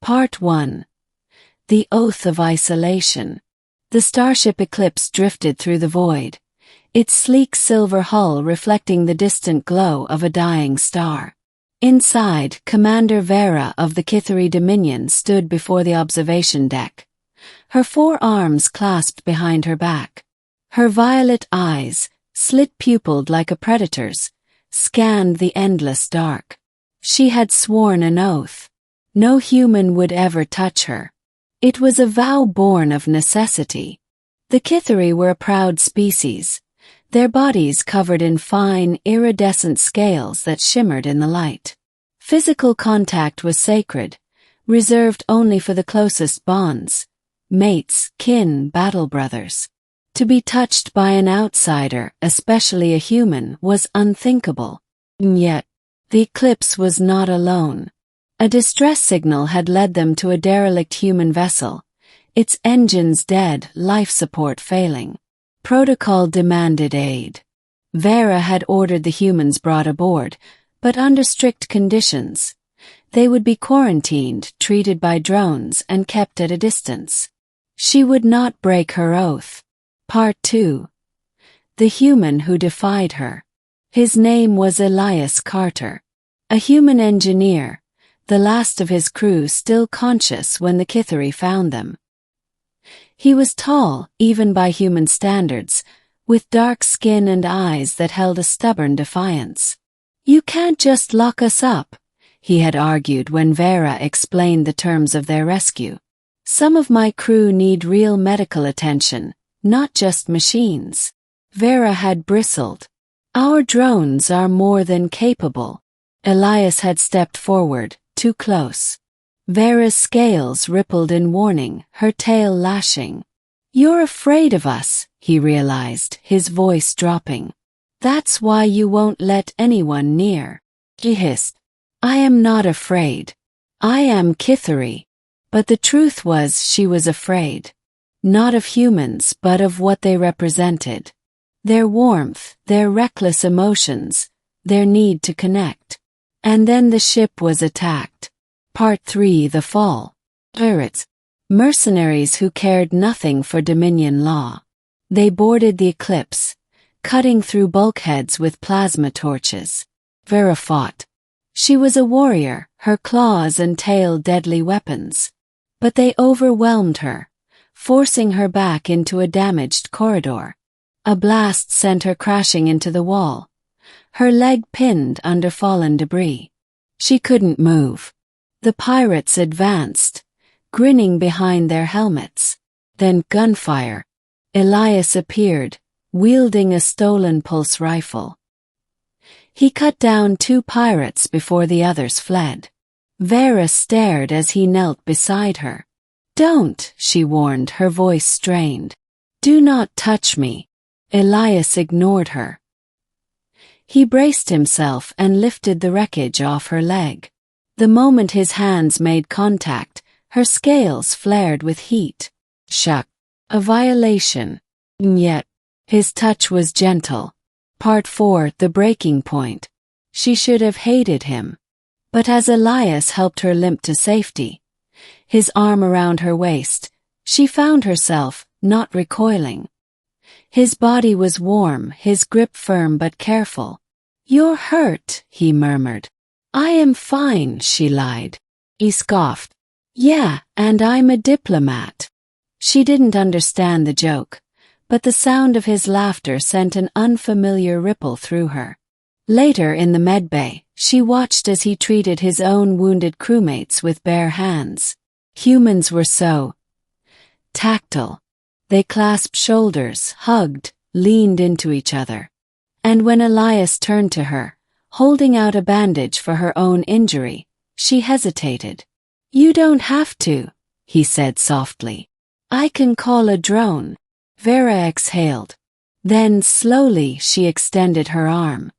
Part 1. The Oath of Isolation. The starship Eclipse drifted through the void, its sleek silver hull reflecting the distant glow of a dying star. Inside, Commander Veyra of the Kythari Dominion stood before the observation deck, her 4 arms clasped behind her back. Her violet eyes, slit-pupilled like a predator's, scanned the endless dark. She had sworn an oath. No human would ever touch her. It was a vow born of necessity. The Kythari were a proud species, their bodies covered in fine, iridescent scales that shimmered in the light. Physical contact was sacred, reserved only for the closest bonds, mates, kin, battle brothers. To be touched by an outsider, especially a human, was unthinkable. And yet, the Eclipse was not alone. A distress signal had led them to a derelict human vessel, its engines dead, life support failing. Protocol demanded aid. Veyra had ordered the humans brought aboard, but under strict conditions. They would be quarantined, treated by drones, and kept at a distance. She would not break her oath. Part 2. The Human Who Defied Her. His name was Elias Carter, a human engineer, the last of his crew still conscious when the Kythari found them. He was tall, even by human standards, with dark skin and eyes that held a stubborn defiance. "You can't just lock us up," he had argued when Veyra explained the terms of their rescue. "Some of my crew need real medical attention, not just machines." Veyra had bristled. "Our drones are more than capable." Elias had stepped forward, too close. Veyra's scales rippled in warning, her tail lashing. "You're afraid of us," he realized, his voice dropping. "That's why you won't let anyone near." He hissed. "I am not afraid. I am Kythari." But the truth was she was afraid. Not of humans, but of what they represented. Their warmth, their reckless emotions, their need to connect. And then the ship was attacked. Part 3. The Fall. Pirates. Mercenaries who cared nothing for Dominion law. They boarded the Eclipse, cutting through bulkheads with plasma torches. Veyra fought. She was a warrior, her claws and tail deadly weapons. But they overwhelmed her, forcing her back into a damaged corridor. A blast sent her crashing into the wall, her leg pinned under fallen debris. She couldn't move. The pirates advanced, grinning behind their helmets. Then gunfire. Elias appeared, wielding a stolen pulse rifle. He cut down 2 pirates before the others fled. Veyra stared as he knelt beside her. "Don't," she warned, her voice strained. "Do not touch me." Elias ignored her. He braced himself and lifted the wreckage off her leg. The moment his hands made contact, her scales flared with heat. Shuck. A violation. And yet, his touch was gentle. Part 4. The Breaking Point. She should have hated him. But as Elias helped her limp to safety, his arm around her waist, she found herself, not recoiling. His body was warm, his grip firm but careful. "You're hurt," he murmured. "I am fine," she lied. He scoffed. "Yeah, and I'm a diplomat." She didn't understand the joke, but the sound of his laughter sent an unfamiliar ripple through her. Later in the medbay, she watched as he treated his own wounded crewmates with bare hands. Humans were so tactile. They clasped shoulders, hugged, leaned into each other. And when Elias turned to her, holding out a bandage for her own injury, she hesitated. "You don't have to," he said softly. "I can call a drone." Veyra exhaled. Then slowly she extended her arm.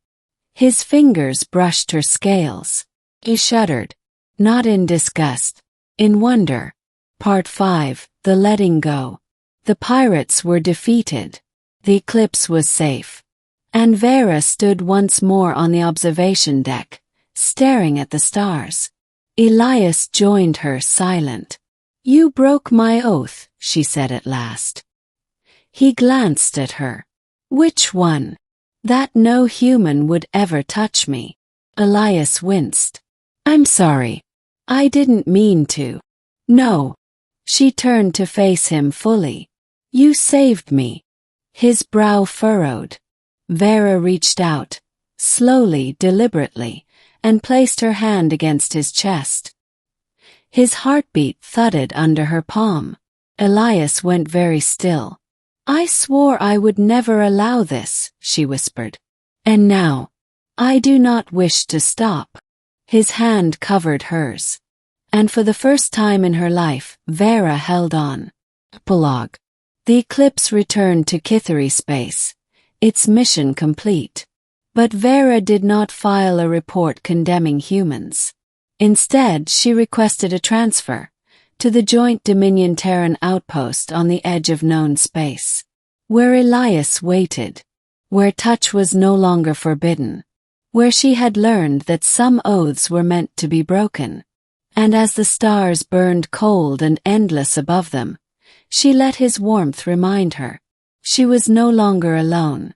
His fingers brushed her scales. He shuddered. Not in disgust. In wonder. Part 5. The Letting Go. The pirates were defeated. The Eclipse was safe. And Veyra stood once more on the observation deck, staring at the stars. Elias joined her, silent. "You broke my oath," she said at last. He glanced at her. "Which one?" "That no human would ever touch me." Elias winced. "I'm sorry. I didn't mean to." "No." She turned to face him fully. "You saved me." His brow furrowed. Veyra reached out, slowly, deliberately, and placed her hand against his chest. His heartbeat thudded under her palm. Elias went very still. "I swore I would never allow this," she whispered. "And now, I do not wish to stop." His hand covered hers. And for the first time in her life, Veyra held on. Epilogue. The Eclipse returned to Kythari space, its mission complete. But Veyra did not file a report condemning humans. Instead, she requested a transfer to the joint Dominion-Terran outpost on the edge of known space, where Elias waited, where touch was no longer forbidden, where she had learned that some oaths were meant to be broken. And as the stars burned cold and endless above them, she let his warmth remind her she was no longer alone.